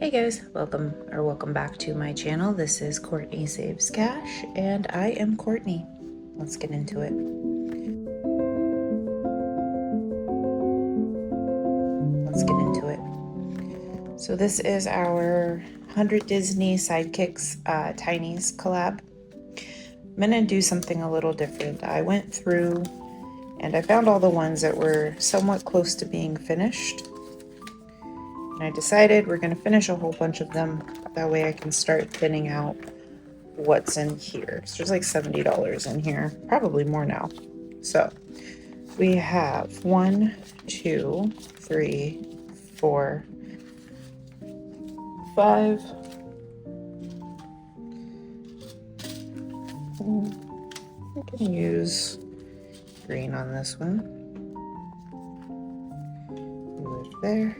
Hey guys, welcome back to my channel. This is Courtney Saves Cash, and I am Courtney. Let's get into it. So this is our 100 Disney Sidekicks Tinies collab. I'm gonna do something a little different. I went through and I found all the ones that were somewhat close to being finished. And I decided we're gonna finish a whole bunch of them. That way I can start thinning out what's in here. So there's like $70 in here, probably more now. So we have 1, 2, 3, 4, 5. I can use green on this one. Move there.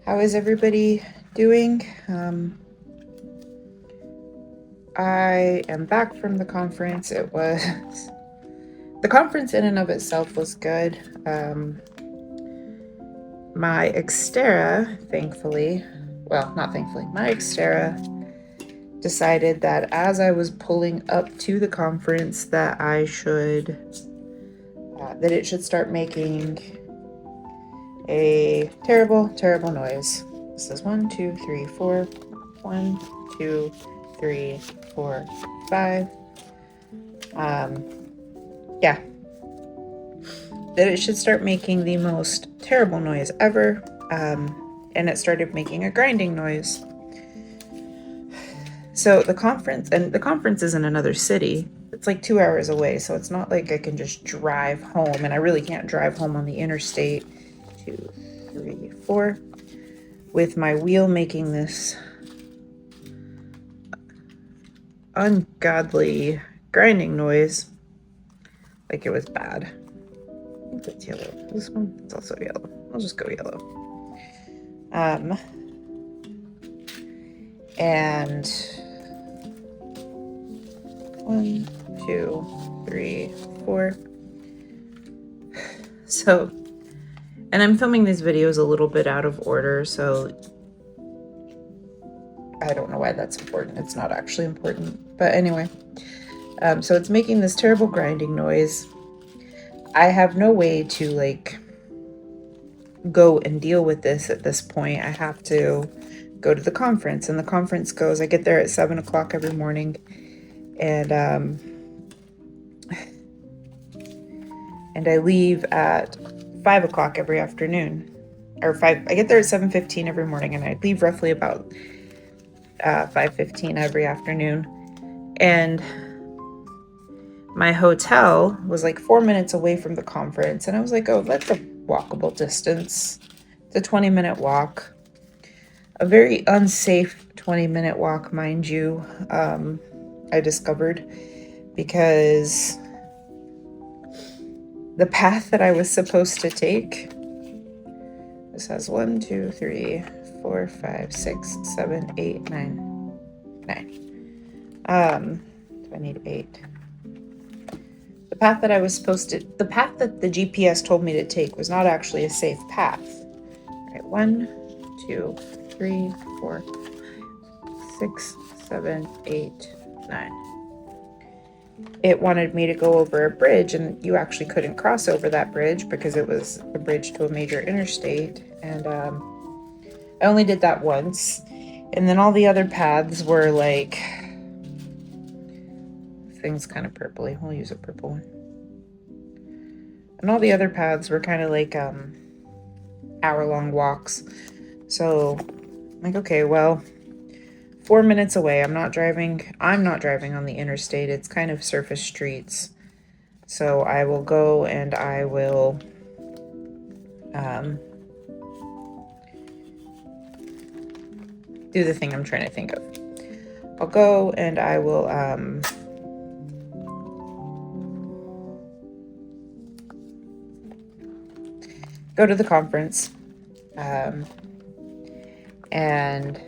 How is everybody doing? I am back from the conference. The conference in and of itself was good. My Xterra, my Xterra decided that as I was pulling up to the conference that it should start making a terrible, terrible noise. This is 1, 2, 3, 4. 1, 2, 3, 4, 5. Yeah. That it should start making the most terrible noise ever. And it started making a grinding noise. So the conference is in another city. It's like 2 hours away, so it's not like I can just drive home, and I really can't drive home on the interstate. 2, 3, 4. With my wheel making this ungodly grinding noise. Like it was bad. I think that's yellow. This one, it's also yellow. I'll just go yellow. And 1, 2, 3, 4. So, and I'm filming these videos a little bit out of order, so I don't know why that's important. It's not actually important, but anyway. So it's making this terrible grinding noise. I have no way to go and deal with this at this point. I have to go to the conference, and the conference I get there at 7 o'clock every morning, and I leave at 5 o'clock every afternoon, I get there at 7:15 every morning, and I leave roughly about 5:15 every afternoon. And my hotel was like 4 minutes away from the conference, and I was like, oh, that's a walkable distance. It's a 20-minute walk. A very unsafe 20-minute walk, mind you, I discovered, because the path that I was supposed to take, this has 1, 2, 3, 4, 5, 6, 7, 8, 9. Do I need 8? The path that the GPS told me to take was not actually a safe path. All right, 1, 2, 3, 4, 6, 7, 8, 9. It wanted me to go over a bridge, and you actually couldn't cross over that bridge because it was a bridge to a major interstate. And I only did that once. And then all the other paths were like, thing's kind of purpley. We'll use a purple one. And all the other paths were kind of like hour-long walks. So I'm like, okay, well, 4 minutes away. I'm not driving on the interstate. It's kind of surface streets. So I will go and I will do the thing I'm trying to think of. I'll go and I will go to the conference, and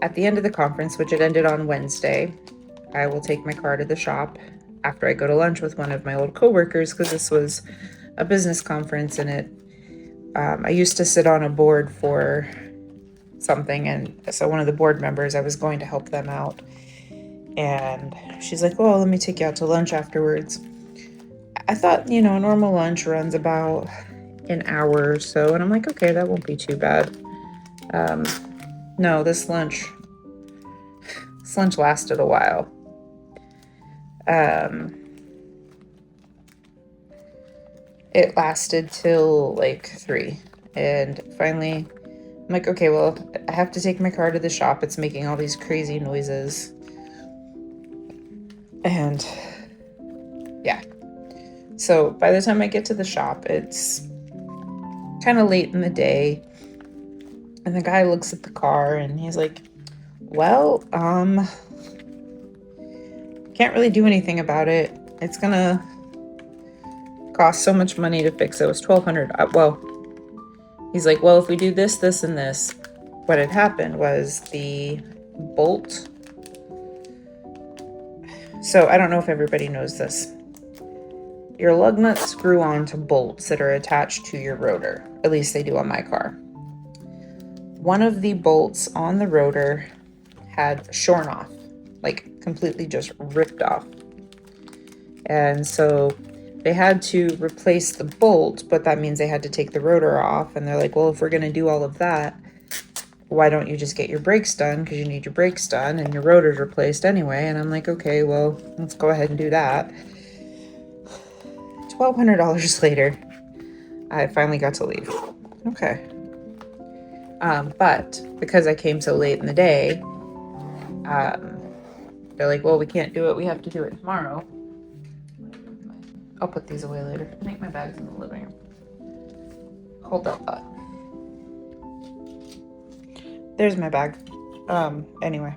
at the end of the conference, which it ended on Wednesday, I will take my car to the shop after I go to lunch with one of my old coworkers, because this was a business conference, and I used to sit on a board for something, and so one of the board members, I was going to help them out, and she's like, well, let me take you out to lunch afterwards. I thought, a normal lunch runs about an hour or so, and I'm like, okay, that won't be too bad. No, this lunch lasted a while. It lasted till like 3, and finally I'm like, okay, well, I have to take my car to the shop. It's making all these crazy noises, and yeah. So by the time I get to the shop, it's kind of late in the day, and the guy looks at the car and he's like, well, can't really do anything about it. It's gonna cost so much money to fix it. It was $1,200. Well, he's like, well, if we do this, this, and this. What had happened was the bolt. So I don't know if everybody knows this. Your lug nuts screw onto bolts that are attached to your rotor. At least they do on my car. One of the bolts on the rotor had shorn off, like completely just ripped off. And so they had to replace the bolt, but that means they had to take the rotor off. And they're like, well, if we're going to do all of that, why don't you just get your brakes done? Because you need your brakes done and your rotor's replaced anyway. And I'm like, okay, well, let's go ahead and do that. $1,200 later, I finally got to leave. Okay. But because I came so late in the day, they're like, well, we can't do it. We have to do it tomorrow. I'll put these away later. I think my bag's in the living room. Hold that thought. There's my bag. Anyway.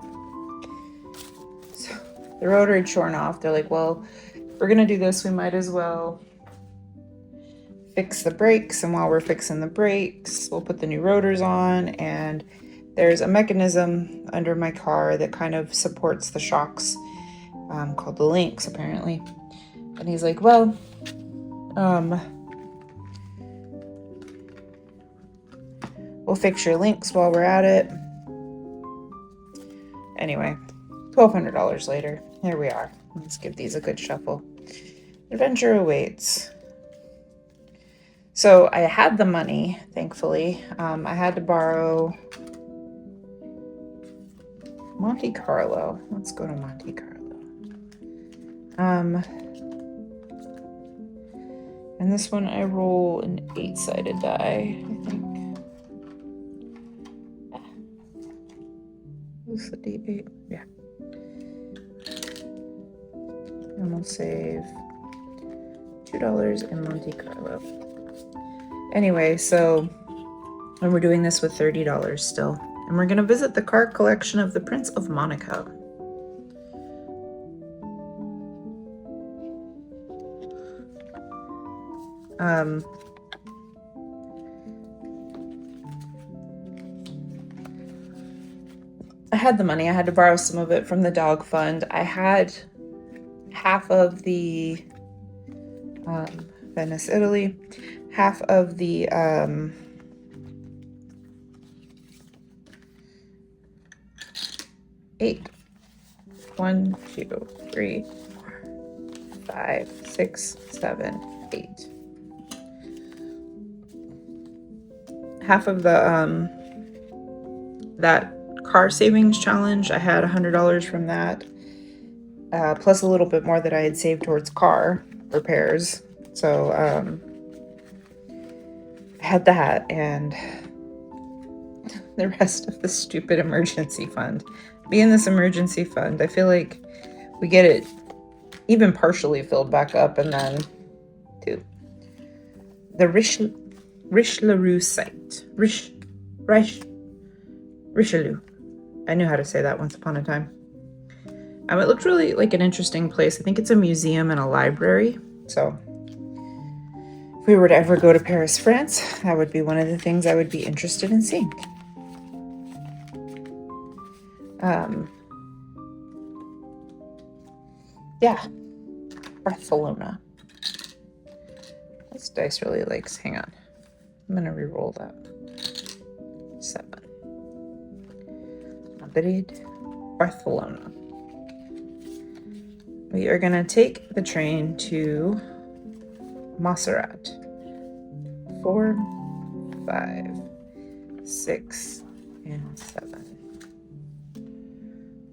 So the rotor had shorn off. They're like, well, if we're going to do this, we might as well fix the brakes. And while we're fixing the brakes, we'll put the new rotors on. And there's a mechanism under my car that kind of supports the shocks, called the links, apparently. And he's like, well, we'll fix your links while we're at it. Anyway, $1,200 later, here we are. Let's give these a good shuffle. Adventure awaits. So I had the money, thankfully. I had to borrow Monte Carlo. Let's go to Monte Carlo. And this one I roll an 8-sided die, I think. This is the D8. Yeah. And we'll save $2 in Monte Carlo. Anyway, so, and we're doing this with $30 still. And we're going to visit the car collection of the Prince of Monaco. I had the money. I had to borrow some of it from the dog fund. I had half of the Venice, Italy, half of the 8. 1, 2, 3, 4, 5, 6, 7, 8. Half of the that car savings challenge, I had $100 from that, plus a little bit more that I had saved towards car repairs. So I had that, and the rest of the stupid emergency fund. Being this emergency fund, I feel like we get it even partially filled back up, and then to the Richelieu site. Richelieu. I knew how to say that once upon a time. It looked really like an interesting place. I think it's a museum and a library. So if we were to ever go to Paris, France, that would be one of the things I would be interested in seeing. Yeah, Barcelona. This dice really likes. Hang on. I'm going to re-roll that. 7. Madrid, Barcelona. We are going to take the train to Montserrat. 4, 5, 6, and 7.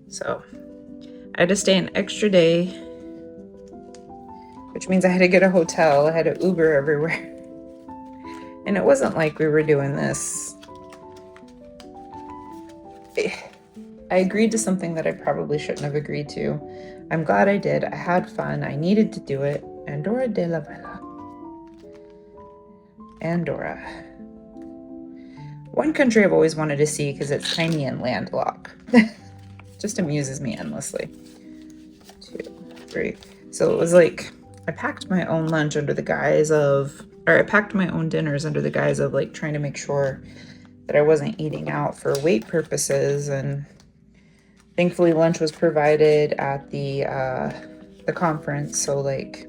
So I had to stay an extra day, which means I had to get a hotel. I had to Uber everywhere. And it wasn't like we were doing this. I agreed to something that I probably shouldn't have agreed to. I'm glad I did. I had fun. I needed to do it. Andorra de la Vella. Andorra. One country I've always wanted to see because it's tiny and landlocked. Just amuses me endlessly. 2, 3. So it was like I packed my own lunch under the guise of, or I packed my own dinners under the guise of like trying to make sure that I wasn't eating out for weight purposes. And thankfully lunch was provided at the conference. So like,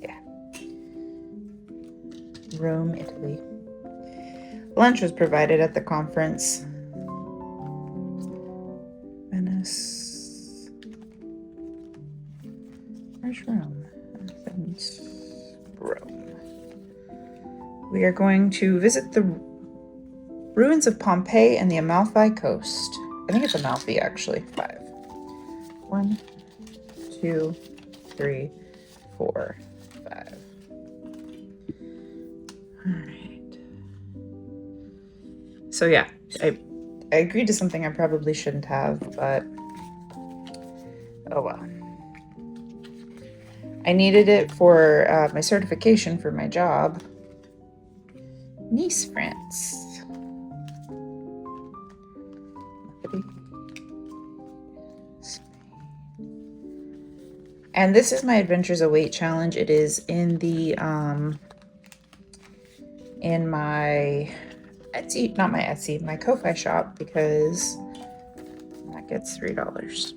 yeah. Rome, Italy. Lunch was provided at the conference. Venice. Where's Rome? Athens. Rome. We are going to visit the ruins of Pompeii and the Amalfi Coast. I think it's Amalfi, actually. 5. 1, 2, 3, 4, 5. All right. So yeah, I agreed to something I probably shouldn't have, but oh well. I needed it for my certification for my job. Nice, France. And this is my Adventures Await challenge. It is in the in my Etsy, not my Etsy, my Ko-Fi shop, because that gets $3.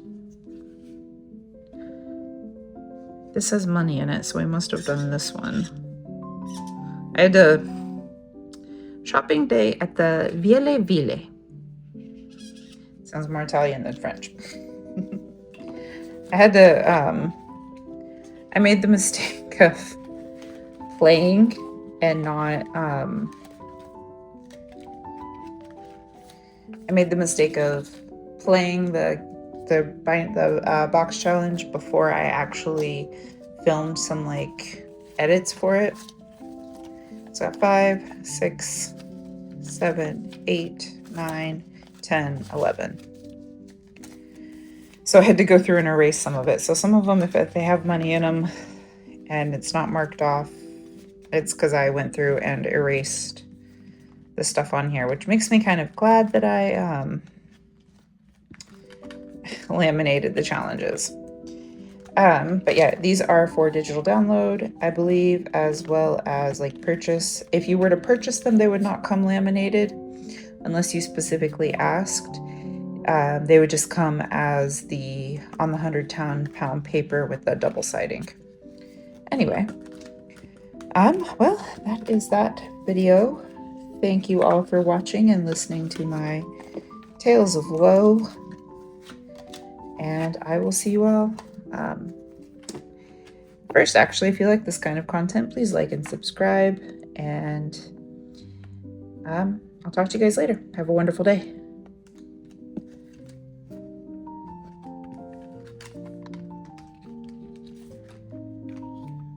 This has money in it, so I must have done this one. I had a shopping day at the Ville Ville. Sounds more Italian than French. I had to, I made the mistake of playing and not, I made the mistake of playing the box challenge before I actually filmed some like edits for it. So I got 5, 6, 7, 8, 9, 10, 11. So I had to go through and erase some of it. So some of them, if they have money in them and it's not marked off, it's because I went through and erased the stuff on here, which makes me kind of glad that I laminated the challenges. But yeah, these are for digital download, I believe, as well as like purchase. If you were to purchase them, they would not come laminated unless you specifically asked. They would just come as on the 100-pound paper with the double siding. Anyway, well, that is that video. Thank you all for watching and listening to my tales of woe. And I will see you all. First, actually, if you like this kind of content, please like and subscribe. And I'll talk to you guys later. Have a wonderful day.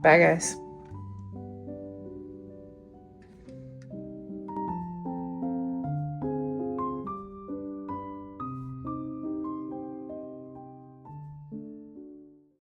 Bye, guys.